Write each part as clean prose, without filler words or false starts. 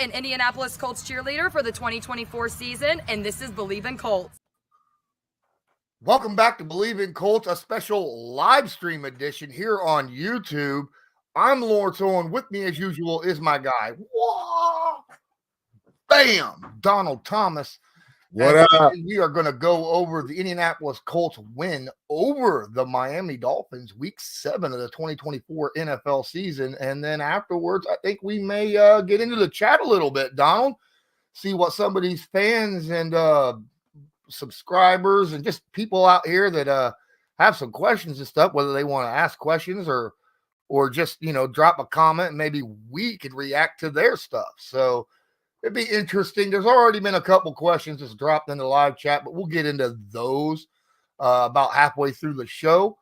an Indianapolis Colts cheerleader for the 2024 season, and this is Believe in Colts. Welcome back to Believe in Colts, a special live stream edition here on YouTube. I'm Lawrence Owen. With me, as usual, is my guy. Whoa! Bam! Donald Thomas. What up? We are going to go over the Indianapolis Colts win over the Miami Dolphins, Week 7 of the 2024 NFL season. And then afterwards, I think we may get into the chat a little bit, Donald. See what some of these fans and subscribers and just people out here that have some questions and stuff, whether they want to ask questions or just, drop a comment, and maybe we could react to their stuff. So it'd be interesting. There's already been a couple questions that's dropped in the live chat, but we'll get into those about halfway through the show.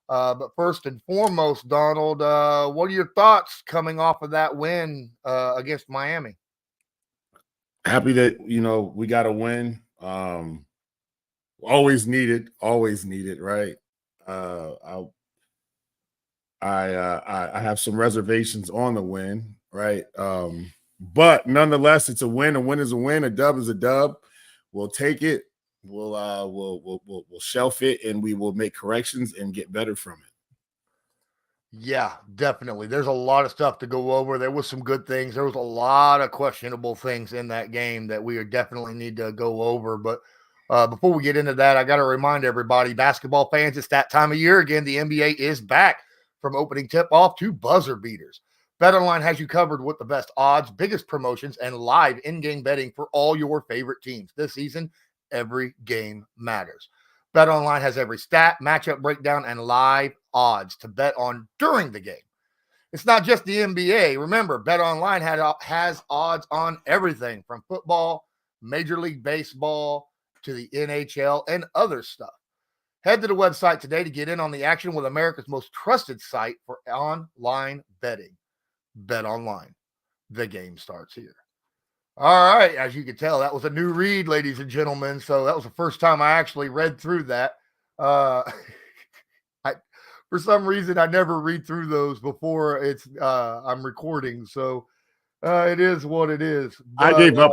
But first and foremost, Donald, what are your thoughts coming off of that win against Miami? Happy that, we got a win. Always needed, right? I have some reservations on the win, right? But nonetheless, it's a win. A win is a win. A dub is a dub. We'll take it. We'll shelf it, and we will make corrections and get better from it. Yeah, definitely. There's a lot of stuff to go over. There was some good things. There was a lot of questionable things in that game that we definitely need to go over. But before we get into that, I got to remind everybody, basketball fans, it's that time of year again. The NBA is back from opening tip-off to buzzer beaters. BetOnline has you covered with the best odds, biggest promotions, and live in-game betting for all your favorite teams. This season, every game matters. BetOnline has every stat, matchup breakdown, and live odds to bet on during the game. It's not just the NBA. Remember, BetOnline has odds on everything from football, Major League Baseball, to the NHL, and other stuff. Head to the website today to get in on the action with America's most trusted site for online betting. BetOnline. The game starts here. All right. As you can tell, that was a new read, ladies and gentlemen. So that was the first time I actually read through that. For some reason, I never read through those before I'm recording. So it is what it is. But, I gave up.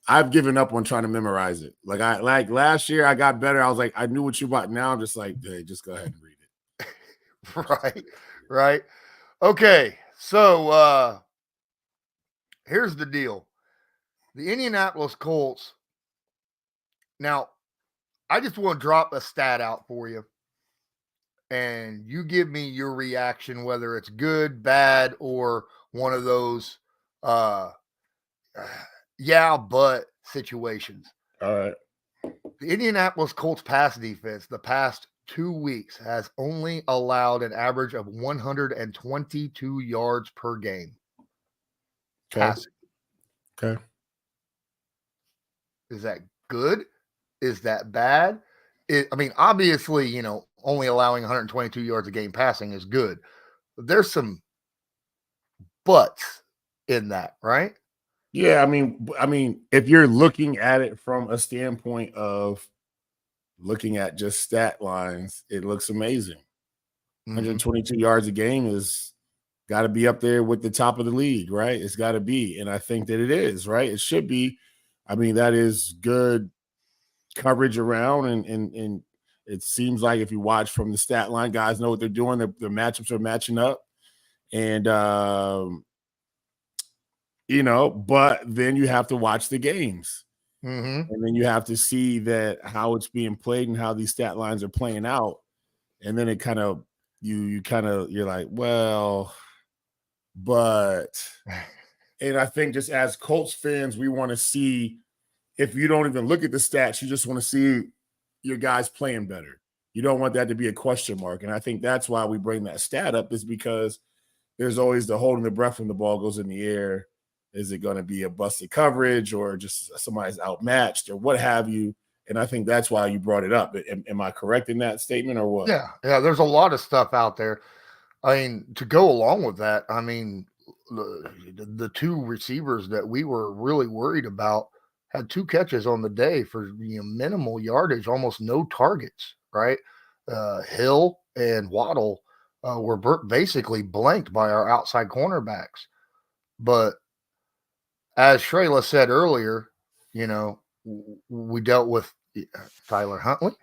I've given up on trying to memorize it. Like last year, I got better. I was like, I knew what you about. Now I'm just like, hey, just go ahead and read it. Right. Okay. So here's the deal. The Indianapolis Colts. Now, I just want to drop a stat out for you. And you give me your reaction, whether it's good, bad, or one of those but situations. All right. The Indianapolis Colts pass defense the past 2 weeks has only allowed an average of 122 yards per game. Okay. Passing. Okay. Is that good? Is that bad? Obviously, only allowing 122 yards a game passing is good. But there's some buts in that, right? Yeah, I mean, if you're looking at it from a standpoint of looking at just stat lines, it looks amazing. 122 yards a game is got to be up there with the top of the league, right? It's got to be, and I think that it is, right? It should be. I mean, that is good coverage around, and it seems like if you watch from the stat line, guys know what they're doing. The matchups are matching up, and but then you have to watch the games. Mm-hmm. And then you have to see that how it's being played and how these stat lines are playing out. And then it kind of, you're like, well, but, and I think just as Colts fans, we want to see, if you don't even look at the stats, you just want to see your guys playing better. You don't want that to be a question mark. And I think that's why we bring that stat up, is because there's always the holding the breath when the ball goes in the air. Is it going to be a busted coverage or just somebody's outmatched or what have you? And I think that's why you brought it up. Am I correct in that statement or what? Yeah. There's a lot of stuff out there. I mean, to go along with that, I mean, the two receivers that we were really worried about had 2 catches on the day for minimal yardage, almost no targets, right? Hill and Waddle were basically blanked by our outside cornerbacks. But as Shreyla said earlier, we dealt with Tyler Huntley.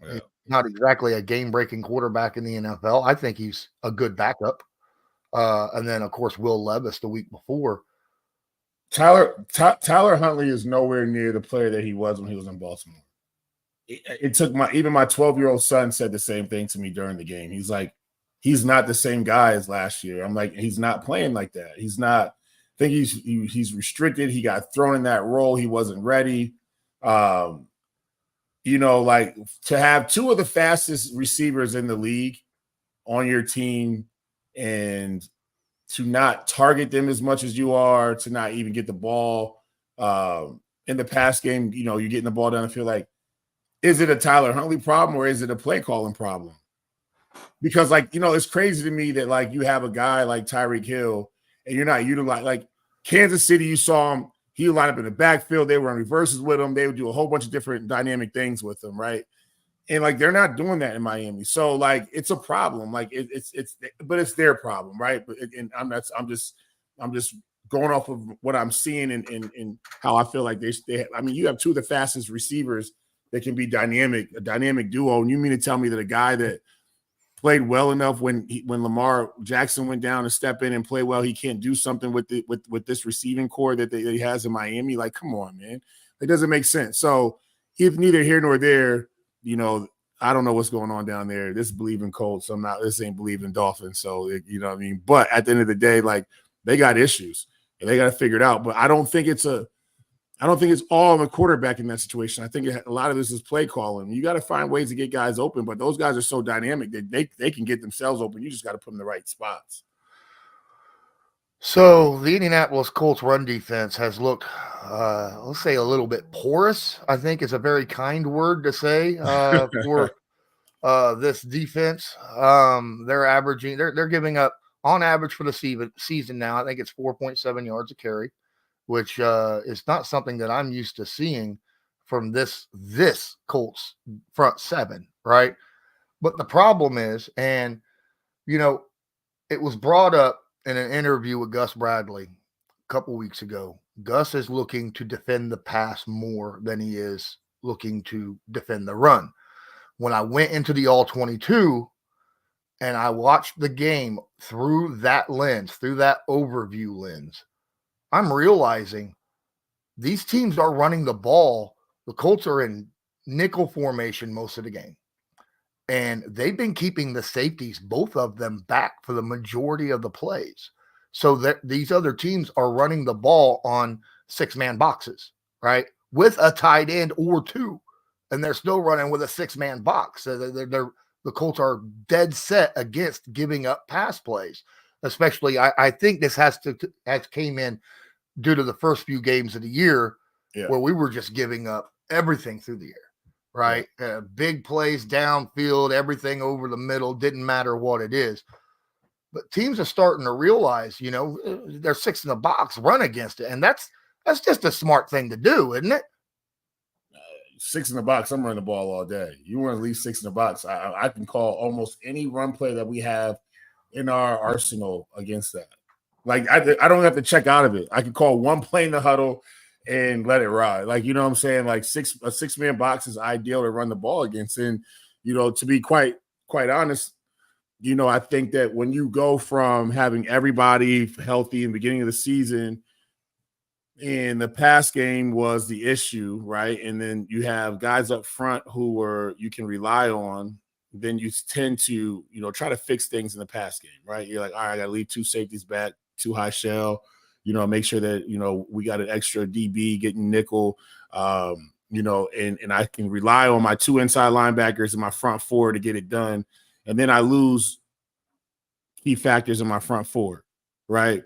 Yeah. He's not exactly a game-breaking quarterback in the NFL. I think he's a good backup. And then, of course, Will Levis the week before. Tyler Huntley is nowhere near the player that he was when he was in Baltimore. It took even my 12-year-old son said the same thing to me during the game. He's like, he's not the same guy as last year. I'm like, he's not playing like that. He's not. I think he's restricted. He got thrown in that role. He wasn't ready. Like to have two of the fastest receivers in the league on your team and to not target them as much as you are, to not even get the ball in the pass game, you're getting the ball down the field. Like, is it a Tyler Huntley problem or is it a play calling problem? Because, it's crazy to me that, you have a guy like Tyreek Hill and you're not utilizing, like Kansas City, you saw him, he would line up in the backfield. They were on reverses with him. They would do a whole bunch of different dynamic things with him, right? And, they're not doing that in Miami. So, it's a problem. But it's their problem, right? And I'm just going off of what I'm seeing and how I feel like they you have two of the fastest receivers that can be a dynamic duo. And you mean to tell me that a guy that played well enough when Lamar Jackson went down and step in and play well, he can't do something with this receiving core that he has in Miami? Like, come on, man. It doesn't make sense. So if neither here nor there, I don't know what's going on down there. This is believing Colts. This ain't believing Dolphins. So, you know what I mean? But at the end of the day, they got issues and they got to figure it out. But I don't think it's all on the quarterback in that situation. I think a lot of this is play calling. You got to find ways to get guys open, but those guys are so dynamic that they can get themselves open. You just got to put them in the right spots. So the Indianapolis Colts run defense has looked, let's say, a little bit porous. I think is a very kind word to say for this defense. They're giving up on average for the season now. I think it's 4.7 yards a carry, which is not something that I'm used to seeing from this Colts front seven, right? But the problem is, and it was brought up in an interview with Gus Bradley a couple weeks ago. Gus is looking to defend the pass more than he is looking to defend the run. When I went into the All-22 and I watched the game through that lens, through that overview lens, I'm realizing these teams are running the ball. The Colts are in nickel formation most of the game. And they've been keeping the safeties, both of them, back for the majority of the plays. So that these other teams are running the ball on 6-man boxes, right? With a tight end or two. And they're still running with a 6-man box. So the Colts are dead set against giving up pass plays. Especially, I think this has came in due to the first few games of the year where we were just giving up everything through the air. Right. Yeah. Big plays downfield, everything over the middle, didn't matter what it is. But teams are starting to realize, they're 6 in the box, run against it. And that's just a smart thing to do, isn't it? 6 in the box, I'm running the ball all day. You want to leave 6 in the box. I can call almost any run play that we have in our arsenal against that. I don't have to check out of it. I can call one play in the huddle and let it ride. You know what I'm saying? A 6-man box is ideal to run the ball against. And, to be quite honest, I think that when you go from having everybody healthy in the beginning of the season and the pass game was the issue, right? And then you have guys up front who you can rely on, then you tend to, try to fix things in the pass game, right? You're like, all right, I got to leave 2 safeties back, 2 high shell, make sure that, we got an extra DB getting nickel, and I can rely on my 2 inside linebackers and my front 4 to get it done. And then I lose key factors in my front 4, right?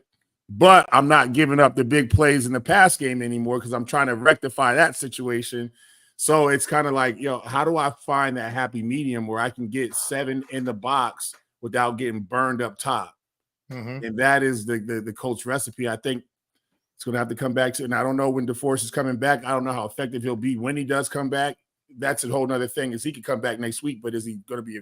But I'm not giving up the big plays in the pass game anymore because I'm trying to rectify that situation. So it's kind of like, how do I find that happy medium where I can get 7 in the box without getting burned up top? Mm-hmm. And that is the Colts recipe. I think it's going to have to come back to, and I don't know when DeForest is coming back. I don't know how effective he'll be when he does come back. That's a whole nother thing. Is he could come back next week, but is he going to be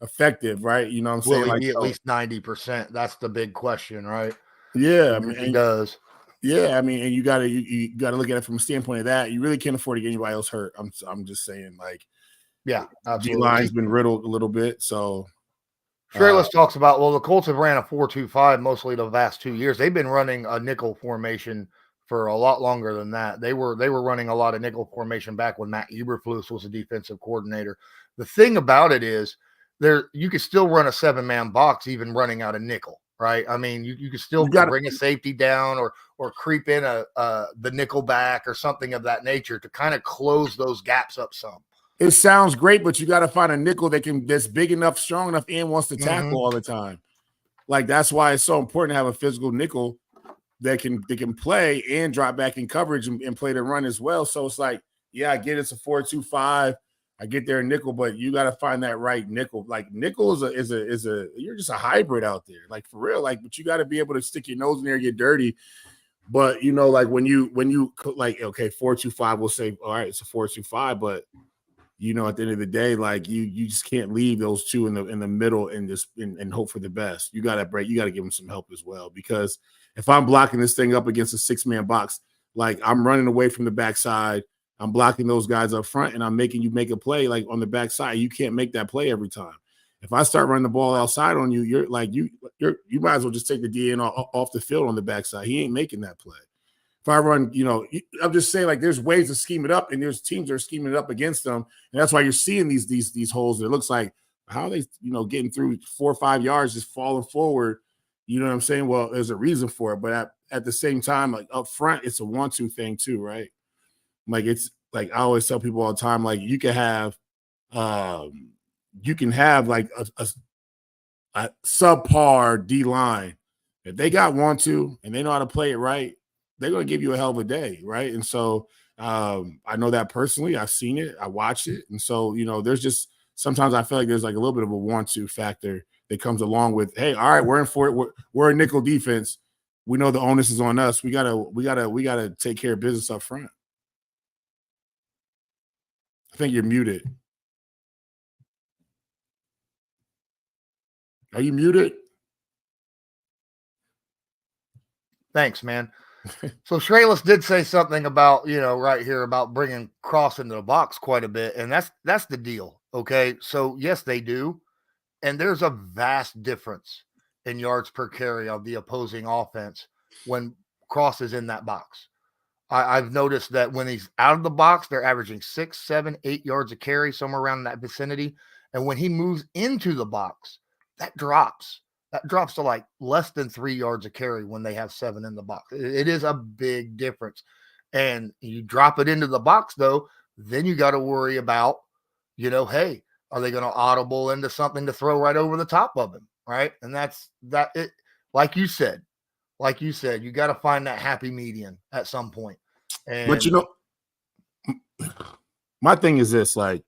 effective, right? You know what I'm saying? Will he be at least 90%? That's the big question, right? Yeah, he does. Yeah, I mean, and you gotta look at it from a standpoint of that. You really can't afford to get anybody else hurt. I'm just saying, like, Yeah, D absolutely. line's been riddled a little bit. So Strayless talks about, well, the Colts have ran a 4-2-5 mostly the last 2 years. They've been running a nickel formation for a lot longer than that. They were running a lot of nickel formation back when Matt Eberflus was a defensive coordinator. The thing about it is you could still run a 7-man box even running out of nickel, right? I mean, you could still bring a safety down or creep in the nickel back or something of that nature to kind of close those gaps up some. it sounds great, but you got to find a nickel that's big enough, strong enough, and wants to tackle all the time. Like, that's why it's so important to have a physical nickel that can play and drop back in coverage and play the run as well. So it's like, yeah, I get it's a 4-2-5. I get there in nickel, but you got to find that right nickel. Like, nickel is a you're just a hybrid out there, like, for real. Like, but you got to be able to stick your nose in there and get dirty. But you know, like when you like, okay, 4-2-5, we'll say, all right, it's a 4-2-5, but you know, at the end of the day, like you just can't leave those two in the middle and just and hope for the best. You gotta give them some help as well, because if I'm blocking this thing up against a 6-man box, like I'm running away from the backside, I'm blocking those guys up front, and I'm making you make a play like on the backside. You can't make that play every time. If I start running the ball outside on you, you're like you might as well just take the DN off the field on the backside. He ain't making that play. If I run, you know, I'm just saying, like, there's ways to scheme it up, and there's teams that are scheming it up against them, and that's why you're seeing these holes. It looks like, how are they, you know, getting through 4 or 5 yards, just falling forward. You know what I'm saying? Well, there's a reason for it, but at the same time, like up front, it's a 1-2 thing too, right? Like, it's like I always tell people all the time, like you can have like a subpar D line. If they got 1-2 and they know how to play it right, they're going to give you a hell of a day, right? And so I know that personally. I've seen it. I watched it. And so, you know, there's just sometimes I feel like there's like a little bit of a 1-2 factor that comes along with, hey, all right, we're in for it. We're a nickel defense. We know the onus is on us. We gotta take care of business up front. I think you're muted. Are you muted? Thanks, man. So Shrayless did say something about, you know, right here about bringing Cross into the box quite a bit. And that's the deal. Okay. So yes, they do. And there's a vast difference in yards per carry of the opposing offense when Cross is in that box. I've noticed that when he's out of the box, they're averaging 6, 7, 8 yards a carry, somewhere around that vicinity. And when he moves into the box, that drops. That drops to like less than 3 yards a carry when they have 7 in the box. It is a big difference. And you drop it into the box, though, then you got to worry about, you know, hey, are they going to audible into something to throw right over the top of him? Right. And that's that. It, like you said, you got to find that happy median at some point. And but you know, my thing is this: like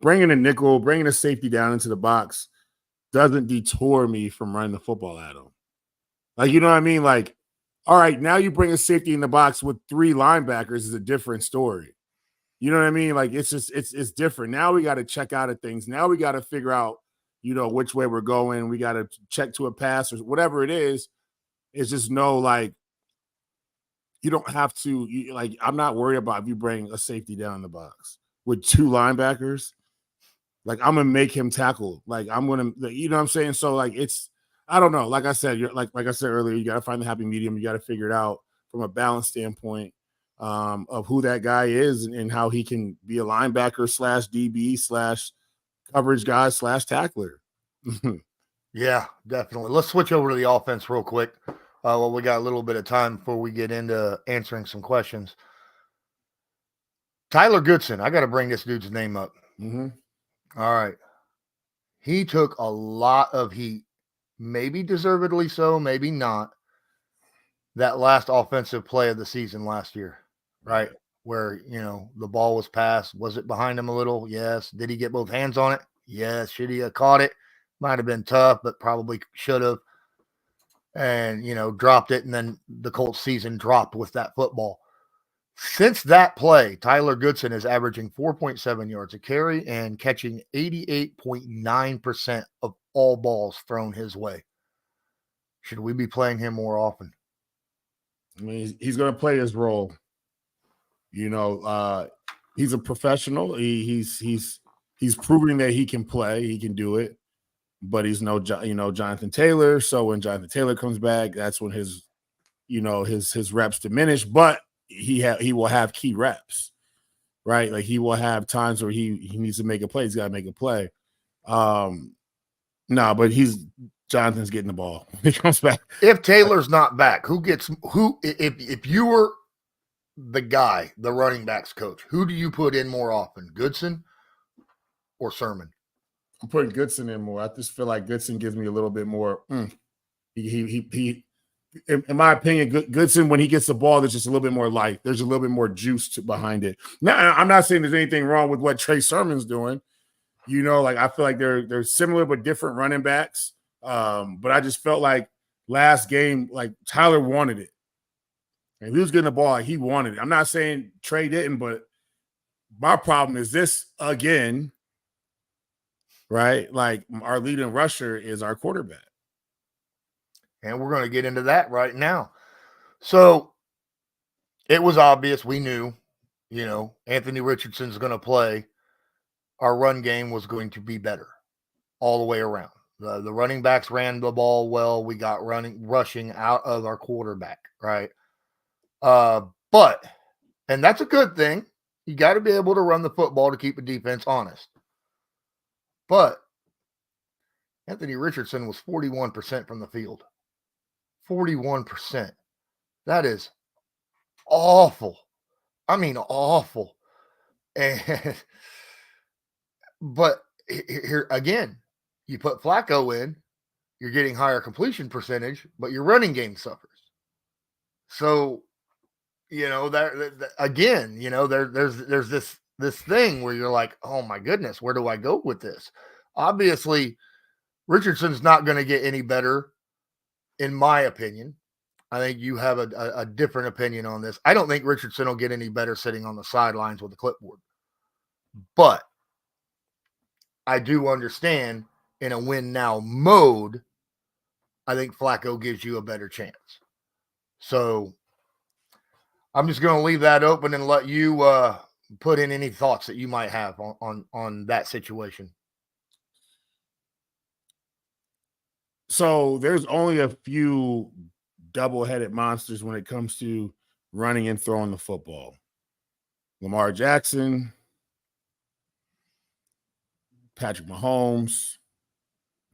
bringing a nickel, bringing a safety down into the box doesn't detour me from running the football at him. Like, you know what I mean? Like, all right, now you bring a safety in the box with 3 linebackers is a different story. You know what I mean? Like, it's just it's different. Now we got to check out of things. Now we got to figure out, you know, which way we're going. We got to check to a pass or whatever it is. It's just like you don't have to. Like, I'm not worried about if you bring a safety down in the box with 2 linebackers. Like, I'm gonna make him tackle. Like, I'm gonna, you know what I'm saying? So, like, it's, I don't know. Like I said, you're like I said earlier, you gotta find the happy medium. You gotta figure it out from a balance standpoint of who that guy is and how he can be a linebacker / DB / coverage guy / tackler. yeah, definitely. Let's switch over to the offense real quick. Well, we got a little bit of time before we get into answering some questions. Tyler Goodson, I got to bring this dude's name up. Mm-hmm. All right. He took a lot of heat, maybe deservedly so, maybe not, that last offensive play of the season last year, right? Where, you know, the ball was passed. Was it behind him a little? Yes. Did he get both hands on it? Yes. Should he have caught it? Might have been tough, but probably should have. And, you know, dropped it. And then the Colts season dropped with that football. Since that play, Tyler Goodson is averaging 4.7 yards a carry and catching 88.9% of all balls thrown his way. Should we be playing him more often? I mean, he's going to play his role. You know, he's a professional. He's proving that he can play. He can do it. But he's no, Jonathan Taylor. So when Jonathan Taylor comes back, that's when his reps diminish. But he will have key reps, right? Like he will have times where he needs to make a play. He's got to make a play. No, but Jonathan's getting the ball when he comes back. If Taylor's not back, if you were the guy, the running backs coach, who do you put in more often, Goodson or Sermon? I'm putting Goodson in more. I just feel like Goodson gives me a little bit more. He in my opinion, Goodson, when he gets the ball, there's just a little bit more life. There's a little bit more juice behind it. Now, I'm not saying there's anything wrong with what Trey Sermon's doing. You know, like I feel like they're similar but different running backs. But I just felt like last game, like Tyler wanted it. And he was getting the ball, he wanted it. I'm not saying Trey didn't, but my problem is this again, right? Like our leading rusher is our quarterback. And we're going to get into that right now. So it was obvious. We knew, Anthony Richardson's going to play. Our run game was going to be better all the way around. The running backs ran the ball well. We got rushing out of our quarterback, right? But that's a good thing. You got to be able to run the football to keep the defense honest. But Anthony Richardson was 41% from the field. 41%. That is awful. I mean, awful. But here again, you put Flacco in, you're getting higher completion percentage, but your running game suffers. So, that again, there's this thing where you're like, oh my goodness, where do I go with this? Obviously, Richardson's not going to get any better, in my opinion. I think you have a different opinion on this. I don't think Richardson will get any better sitting on the sidelines with a clipboard. But I do understand in a win now mode, I think Flacco gives you a better chance. So I'm just going to leave that open and let you put in any thoughts that you might have on that situation. So there's only a few double-headed monsters when it comes to running and throwing the football. Lamar Jackson, Patrick Mahomes.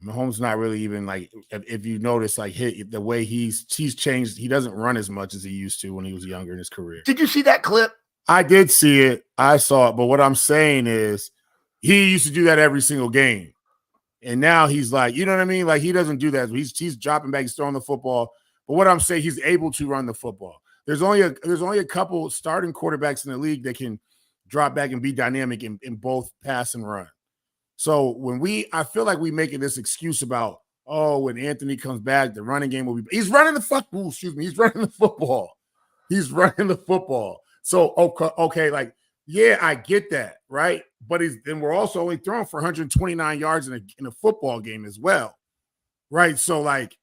Mahomes not really even like, if you notice, like the way he's changed. He doesn't run as much as he used to when he was younger in his career. Did you see that clip? I did see it. I saw it. But what I'm saying is he used to do that every single game. And now he's like, you know what I mean? Like he doesn't do that. He's dropping back, he's throwing the football. But what I'm saying, he's able to run the football. There's only a couple starting quarterbacks in the league that can drop back and be dynamic in both pass and run. So I feel like we making this excuse about, when Anthony comes back, the running game will be. He's running the football. He's running the football. He's running the football. So okay, like yeah, I get that, right? But then we're also only throwing for 129 yards in a football game as well, right? So like,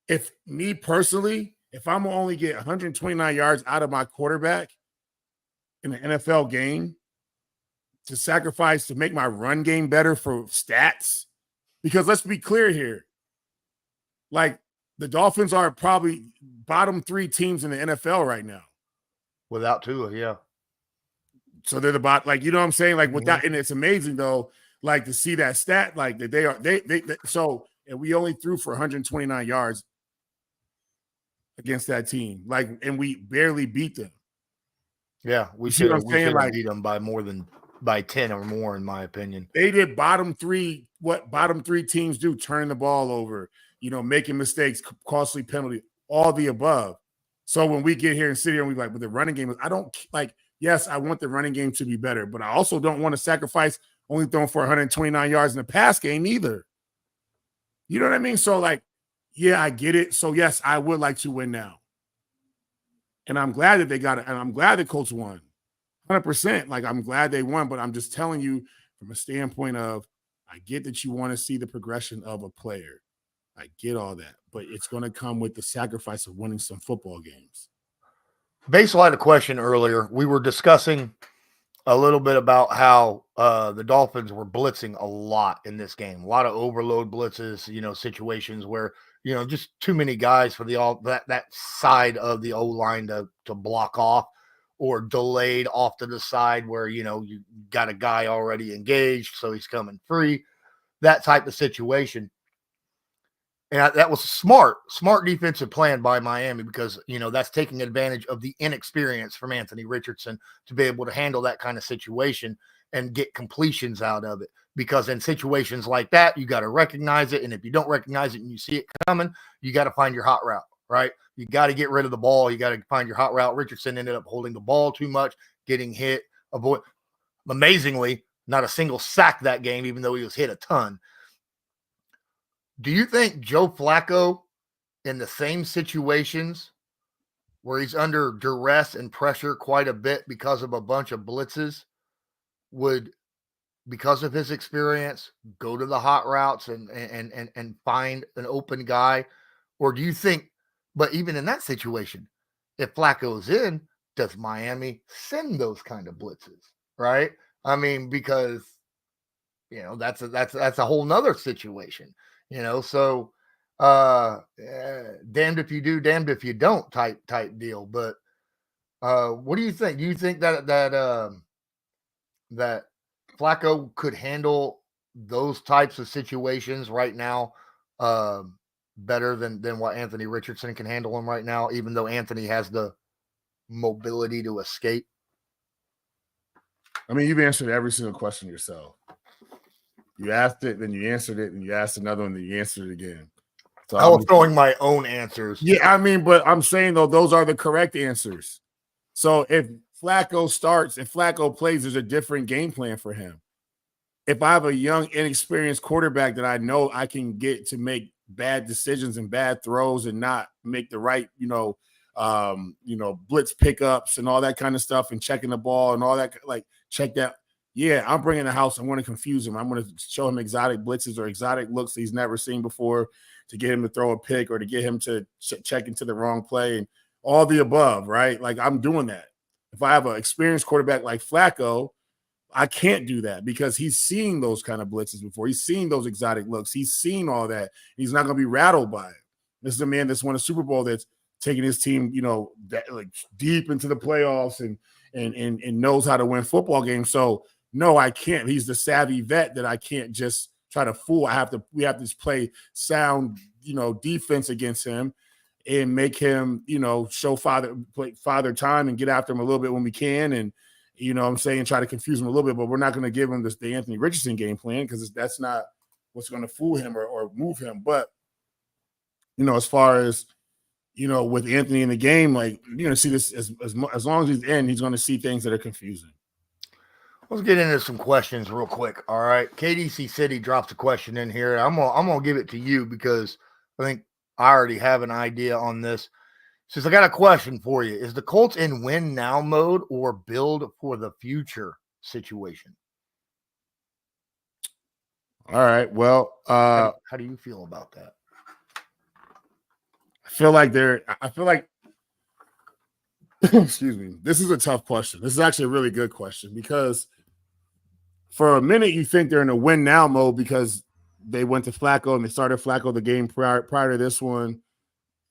if me personally, if I'm gonna only get 129 yards out of my quarterback in an NFL game, to sacrifice to make my run game better for stats, because let's be clear here, like the Dolphins are probably bottom 3 teams in the NFL right now. Without Tua, yeah. So they're the bot, like, you know what I'm saying? Like without, and it's amazing though, like to see that stat, like that and we only threw for 129 yards against that team. Like, and we barely beat them. Yeah, we should have beat them by 10 or more, in my opinion. They did bottom 3 teams do, turn the ball over, making mistakes, costly penalty, all the above. So when we get here and sit here and we like, with the running game, I don't like, yes, I want the running game to be better, but I also don't want to sacrifice only throwing for 129 yards in the pass game either. You know what I mean? So like, yeah, I get it. So yes, I would like to win now. And I'm glad that they got it. And I'm glad the Colts won. 100%. Like, I'm glad they won, but I'm just telling you from a standpoint of, I get that you want to see the progression of a player. I get all that. but it's going to come with the sacrifice of winning some football games. Basil had a question earlier. We were discussing a little bit about how the Dolphins were blitzing a lot in this game. A lot of overload blitzes, situations where, just too many guys for that side of the O-line to block off, or delayed off to the side where, you got a guy already engaged, so he's coming free, that type of situation. And that was smart defensive plan by Miami, because, that's taking advantage of the inexperience from Anthony Richardson to be able to handle that kind of situation and get completions out of it. Because in situations like that, you got to recognize it. And if you don't recognize it and you see it coming, you got to find your hot route, right? You got to get rid of the ball. You got to find your hot route. Richardson ended up holding the ball too much, getting hit. Amazingly, not a single sack that game, even though he was hit a ton. Do you think Joe Flacco, in the same situations where he's under duress and pressure quite a bit because of a bunch of blitzes, would, because of his experience, go to the hot routes and find an open guy? Or do you think, but even in that situation, if Flacco's in, does Miami send those kind of blitzes, right? I mean, because, that's a whole nother situation. So damned if you do, damned if you don't type deal. But what do you think? Do you think that Flacco could handle those types of situations right now better than what Anthony Richardson can handle them right now, even though Anthony has the mobility to escape? I mean, you've answered every single question yourself. You asked it, then you answered it, and you asked another one, then you answered it again. So I was throwing my own answers. Yeah, I mean, but I'm saying, though, those are the correct answers. So if Flacco starts, if Flacco plays, there's a different game plan for him. If I have a young, inexperienced quarterback that I know I can get to make bad decisions and bad throws and not make the right, blitz pickups and all that kind of stuff, and checking the ball and all that, like check that. Yeah, I'm bringing the house. I'm going to confuse him. I'm going to show him exotic blitzes or exotic looks that he's never seen before to get him to throw a pick or to get him to check into the wrong play and all the above, right? Like, I'm doing that. If I have an experienced quarterback like Flacco, I can't do that because he's seen those kind of blitzes before. He's seen those exotic looks. He's seen all that. He's not going to be rattled by it. This is a man that's won a Super Bowl, that's taking his team, like deep into the playoffs and knows how to win football games. So, no, I can't. He's the savvy vet that I can't just try to fool. We have to play sound, defense against him and make him, show father time and get after him a little bit when we can. And, try to confuse him a little bit, but we're not going to give him the Anthony Richardson game plan, because that's not what's going to fool him or move him. But, as far as, with Anthony in the game, like, you're going to see this as long as he's in, he's going to see things that are confusing. Let's get into some questions real quick. All right. KDC City drops a question in here. I'm gonna give it to you because I think I already have an idea on this. Says, I got a question for you. Is the Colts in win now mode or build for the future situation? All right. Well, how do you feel about that? I feel like excuse me. This is a tough question. This is actually a really good question, because for a minute you think they're in a win now mode because they went to Flacco and they started Flacco the game prior to this one.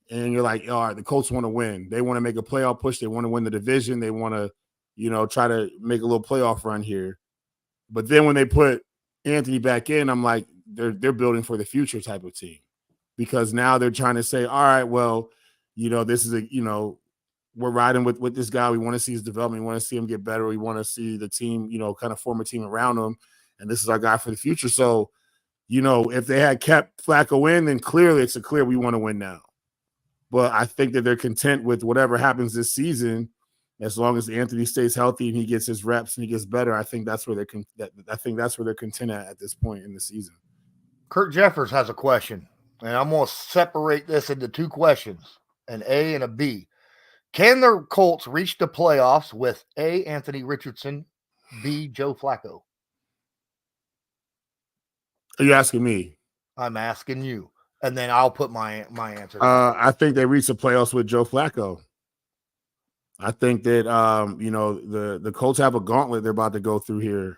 And you're like, all right, the Colts want to win. They want to make a playoff push. They want to win the division. They want to, try to make a little playoff run here. But then when they put Anthony back in, I'm like, they're building for the future type of team, because now they're trying to say, all right, well, this is we're riding with this guy. We want to see his development. We want to see him get better. We want to see the team, kind of form a team around him. And this is our guy for the future. So, if they had kept Flacco in, then clearly it's we want to win now. But I think that they're content with whatever happens this season, as long as Anthony stays healthy and he gets his reps and he gets better. I think that's where they're content at this point in the season. Kurt Jeffers has a question, and I'm going to separate this into two questions, an A and a B. Can the Colts reach the playoffs with A, Anthony Richardson, B, Joe Flacco? Are you asking me? I'm asking you. and then I'll put my answer. I think they reached the playoffs with Joe Flacco. I think that the Colts have a gauntlet they're about to go through here,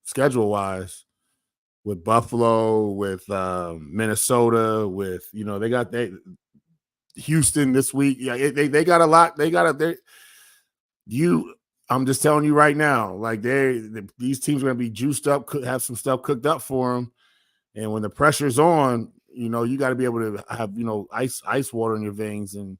schedule wise, with Buffalo, with Minnesota, with they got Houston this week. Yeah, they got a lot. I'm just telling you right now, like these teams are going to be juiced up, could have some stuff cooked up for them, and when the pressure's on, you got to be able to have ice water in your veins, and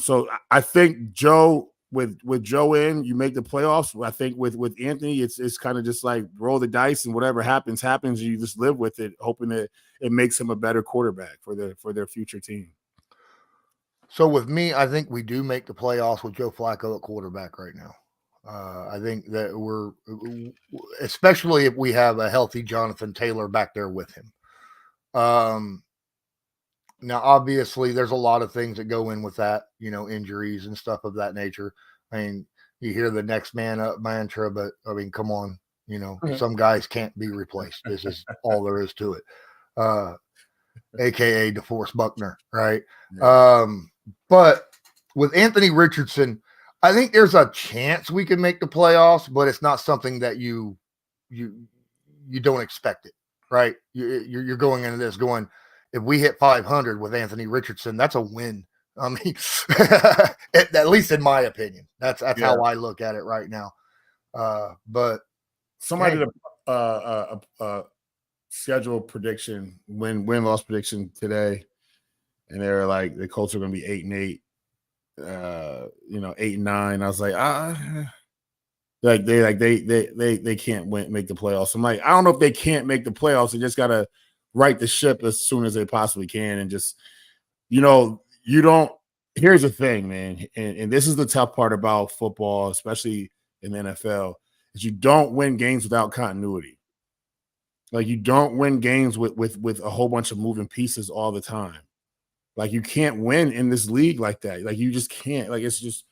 so I think Joe with Joe in, you make the playoffs. I think with Anthony, it's kind of just like roll the dice, and whatever happens. You just live with it, hoping that it makes him a better quarterback for their future team. So with me, I think we do make the playoffs with Joe Flacco at quarterback right now. I think that we're, especially if we have a healthy Jonathan Taylor back there with him. Now, obviously, there's a lot of things that go in with that, injuries and stuff of that nature. I mean, you hear the next man up mantra, but I mean, come on, some guys can't be replaced. This is all there is to it. AKA DeForest Buckner, right? Yeah. But with Anthony Richardson, I think there's a chance we can make the playoffs, but it's not something that you don't expect it, right? You're going into this going, if we hit 500 with Anthony Richardson, that's a win. I mean, at least in my opinion, that's how I look at it right now. But somebody did a schedule prediction, win-loss prediction today, and they were like the Colts are going to be 8-8, 8-9. I was like, they can't make the playoffs. I'm like, I don't know if they can't make the playoffs. They just got to right the ship as soon as they possibly can, and just you don't. Here's the thing, man, and this is the tough part about football, especially in the NFL, is you don't win games without continuity. Like you don't win games with a whole bunch of moving pieces all the time. Like you can't win in this league like that. Like you just can't. Like it's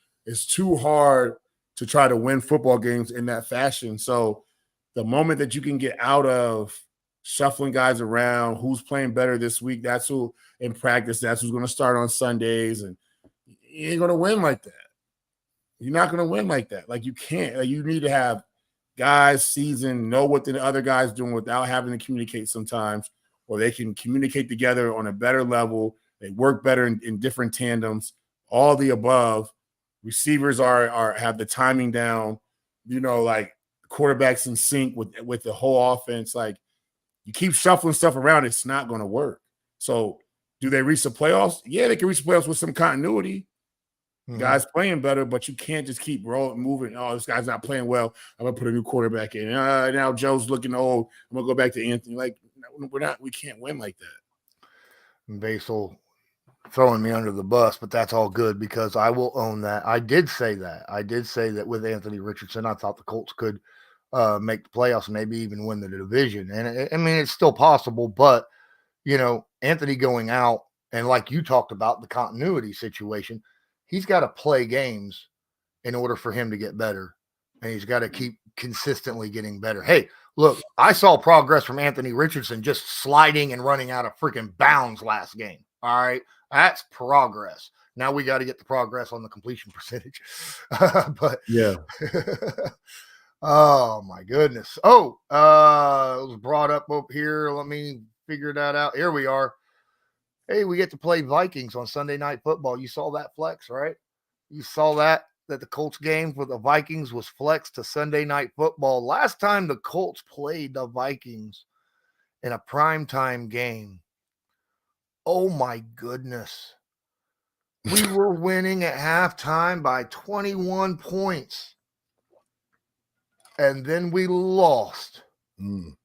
too hard to try to win football games in that fashion. So the moment that you can get out of shuffling guys around, who's playing better this week, that's who in practice, that's who's going to start on Sundays, and you ain't going to win like that. You're not going to win like that. Like you can't. Like you need to have guys seasoned, know what the other guy's doing without having to communicate sometimes, or they can communicate together on a better level. They work better in different tandems, all the above. Receivers have the timing down, like quarterbacks in sync with the whole offense. Like you keep shuffling stuff around, it's not going to work. So do they reach the playoffs? Yeah, they can reach the playoffs with some continuity. Mm-hmm. Guys playing better, but you can't just keep moving. Oh, this guy's not playing well. I'm going to put a new quarterback in. Now Joe's looking old. I'm going to go back to Anthony. Like, we can't win like that. Basil throwing me under the bus, but that's all good because I will own that. I did say that with Anthony Richardson, I thought the Colts could make the playoffs, maybe even win the division. And I mean, it's still possible, but Anthony going out, and like you talked about the continuity situation, he's got to play games in order for him to get better, and he's got to keep consistently getting better. Hey, look, I saw progress from Anthony Richardson just sliding and running out of freaking bounds last game. All right, that's progress. Now we got to get the progress on the completion percentage. But yeah. Oh my goodness. It was brought up over here. Let me figure that out. Here we are. Hey, we get to play Vikings on Sunday Night Football. You saw that flex, right? You saw that the Colts game for the Vikings was flexed to Sunday Night Football. Last time the Colts played the Vikings in a primetime game, oh my goodness. We were winning at halftime by 21 points. And then we lost. You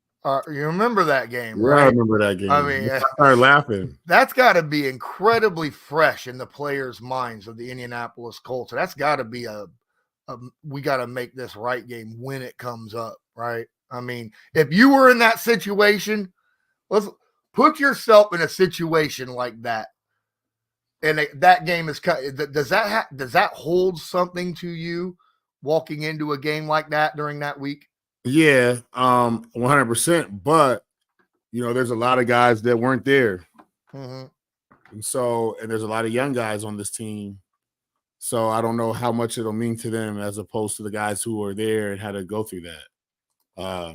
remember that game, right? I remember that game. I mean, I started laughing. That's got to be incredibly fresh in the players' minds of the Indianapolis Colts. That's got to be we got to make this right game when it comes up, right? I mean, if you were in that situation, let's put yourself in a situation like that. And that game is does that hold something to you walking into a game like that during that week? Yeah, 100%. But there's a lot of guys that weren't there. Mm-hmm. And there's a lot of young guys on this team. So I don't know how much it'll mean to them as opposed to the guys who are there and had to go through that.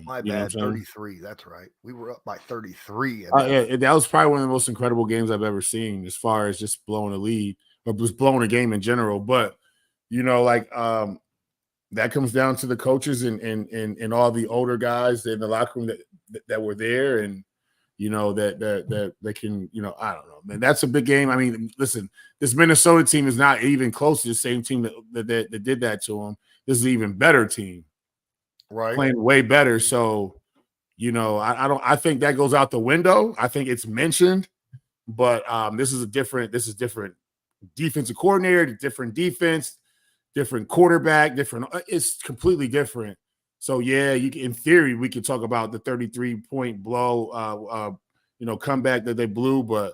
My bad, 33. That's right. We were up by 33. Yeah, that was probably one of the most incredible games I've ever seen as far as just blowing a lead or just blowing a game in general. But, that comes down to the coaches and all the older guys in the locker room that were there and, that can, I don't know, man. That's a big game. I mean, listen, this Minnesota team is not even close to the same team that did that to them. This is an even better team, right? Playing way better. So, I think that goes out the window. I think it's mentioned, but this is different defensive coordinator, different defense, different quarterback, it's completely different. So yeah, in theory, we could talk about the 33-point blow, comeback that they blew. But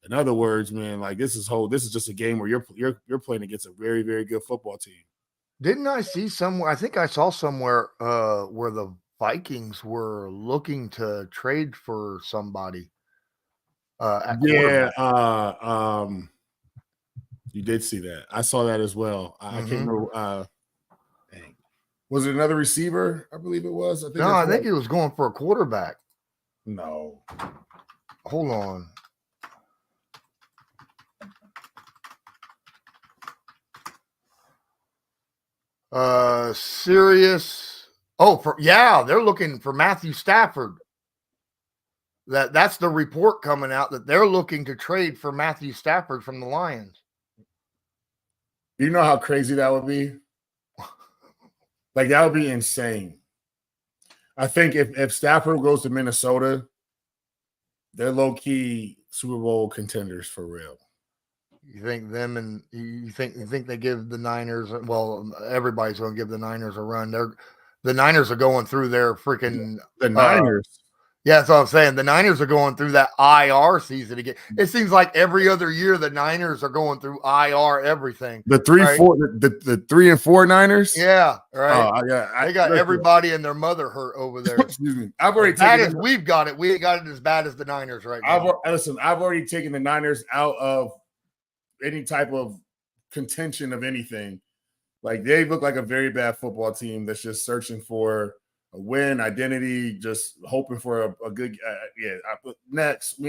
in other words, man, like this is just a game where you're playing against a very, very good football team. Didn't I see somewhere? I think I saw somewhere where the Vikings were looking to trade for somebody. You did see that. I saw that as well. I can't remember. Was it another receiver? I believe it was. I think it was going for a quarterback. No. Hold on. Serious. They're looking for Matthew Stafford. That's the report coming out that they're looking to trade for Matthew Stafford from the Lions. Do you know how crazy that would be? Like, that would be insane. I think if Stafford goes to Minnesota, they're low-key Super Bowl contenders for real. You think them and you think they give the Niners? Well, everybody's going to give the Niners a run. The Niners are going through their freaking the Niners. Yeah, that's what I'm saying. The Niners are going through that IR season again. It seems like every other year the Niners are going through IR everything. The 3 and 4 Niners. Yeah, right. They got listen. Everybody and their mother hurt over there. Excuse me. I've already taken. We've got it. We ain't got it as bad as the Niners right now. I've already taken the Niners out of any type of contention of anything. Like, they look like a very bad football team that's just searching for a win, identity, just hoping for a good next.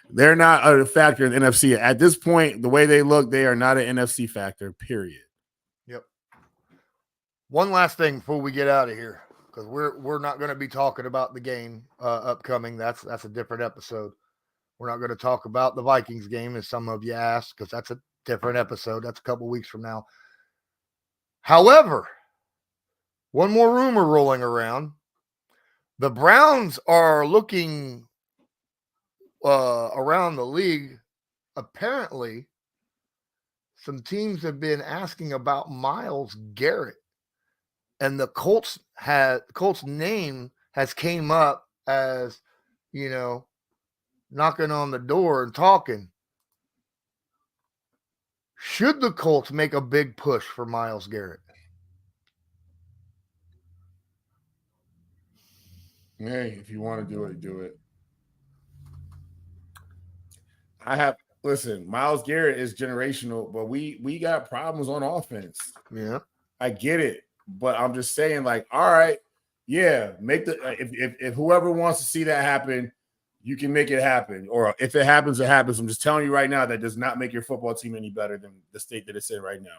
They're not a factor in the NFC. At this point, the way they look, they are not an NFC factor, period. Yep. One last thing before we get out of here, because we're not going to be talking about the game upcoming. That's a different episode. We're not going to talk about the Vikings game, as some of you asked, because that's a different episode. That's a couple weeks from now. However, one more rumor rolling around. The Browns are looking around the league. Apparently, some teams have been asking about Myles Garrett. And the Colts name has came up as, knocking on the door and talking. Should the Colts make a big push for Myles Garrett? Hey, if you want to do it, do it. Listen, Myles Garrett is generational, but we got problems on offense. Yeah. I get it, but I'm just saying, like, all right, yeah, if whoever wants to see that happen, you can make it happen. Or if it happens, it happens. I'm just telling you right now, that does not make your football team any better than the state that it's in right now.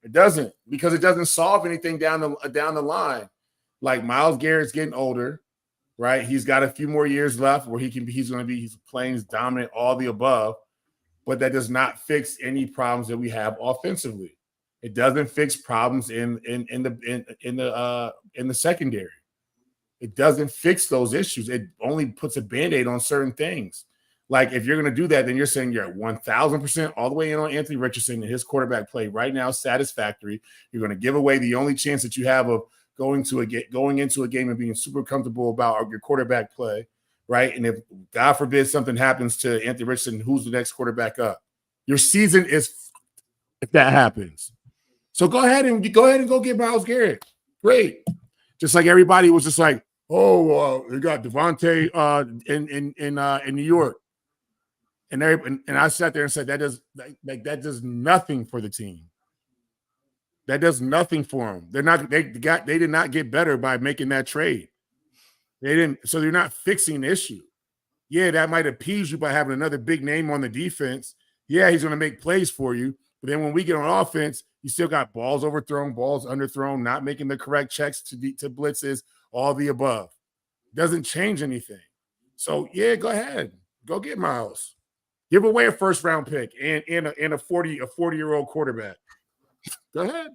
It doesn't, because it doesn't solve anything down the line. Like, Myles Garrett's getting older, right? He's got a few more years left where he's playing dominant, all the above, but that does not fix any problems that we have offensively. It doesn't fix problems in the secondary. It doesn't fix those issues. It only puts a Band-Aid on certain things. Like, if you're going to do that, then you're saying you're at 1,000% all the way in on Anthony Richardson and his quarterback play right now satisfactory. You're going to give away the only chance that you have of going into a game and being super comfortable about your quarterback play, right? And if, God forbid, something happens to Anthony Richardson, who's the next quarterback up? Your season is if that happens. So go ahead and go get Myles Garrett. Great. Just like everybody was just like, We got Devontae in New York. And I sat there and said that does nothing for the team. That does nothing for them. They did not get better by making that trade. They didn't, so they're not fixing the issue. Yeah, that might appease you by having another big name on the defense. Yeah, he's going to make plays for you. But then when we get on offense, you still got balls overthrown, balls underthrown, not making the correct checks to blitzes, all the above. Doesn't change anything. So yeah, go ahead, go get Miles. Give away a first-round pick and a 40-year-old quarterback. Go ahead.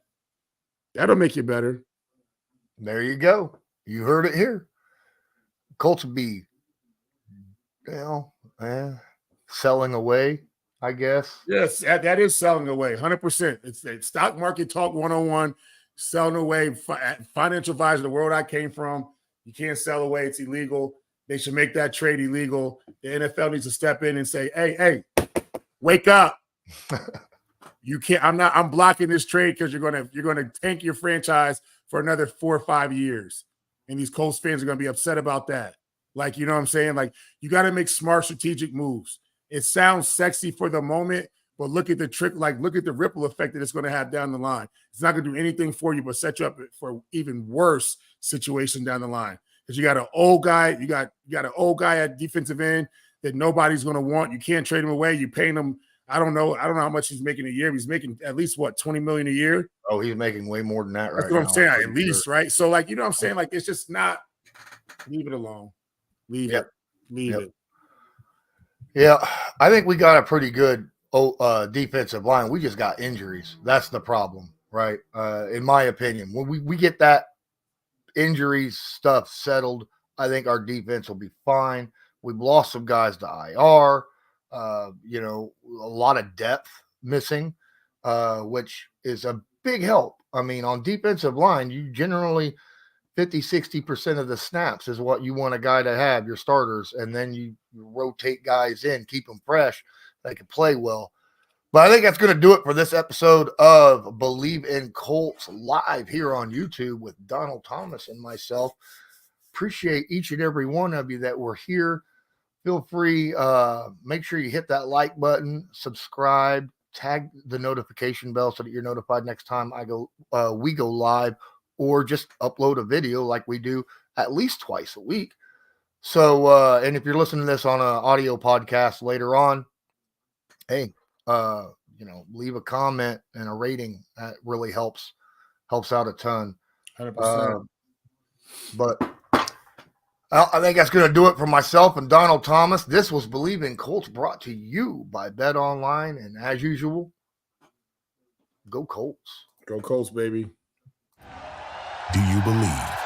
That'll make you better. There you go. You heard it here. Colts would be, selling away, I guess. Yes, that is selling away, 100%. It's stock market talk 101, selling away. Financial advisor, the world I came from, you can't sell away. It's illegal. They should make that trade illegal. The NFL needs to step in and say, hey, wake up. You can't. I'm blocking this trade because you're gonna tank your franchise for another 4 or 5 years. And these Colts fans are gonna be upset about that. Like, you know what I'm saying? Like, you got to make smart strategic moves. It sounds sexy for the moment, but look at the ripple effect that it's going to have down the line. It's not going to do anything for you but set you up for even worse situation down the line. Because you got an old guy, you got an old guy at defensive end that nobody's going to want. You can't trade him away. You're paying him. I don't know how much he's making a year. He's making at least $20 million a year. Oh, he's making way more than that right now. That's what I'm saying. At least, right? So, like, you know what I'm saying? Like, it's just not. Leave it alone. Leave it. Yeah, I think we got a pretty good defensive line. We just got injuries. That's the problem, right? In my opinion, when we get that injuries stuff settled, I think our defense will be fine. We've lost some guys to IR. A lot of depth missing, which is a big help. I mean, on defensive line, you generally 50-60% of the snaps is what you want a guy to have, your starters, and then you rotate guys in, keep them fresh, they can play well. But I think that's going to do it for this episode of Believe in Colts live here on YouTube with Donald Thomas and myself. Appreciate each and every one of you that were here. Feel free, make sure you hit that like button, subscribe, tag the notification bell so that you're notified next time we go live, or just upload a video like we do at least twice a week. So, and if you're listening to this on an audio podcast later on, hey, leave a comment and a rating. That really helps out a ton. 100%. But I think that's going to do it for myself and Donald Thomas. This was Believe in Colts, brought to you by Bet Online. And as usual, go Colts. Go Colts, baby. Do you believe?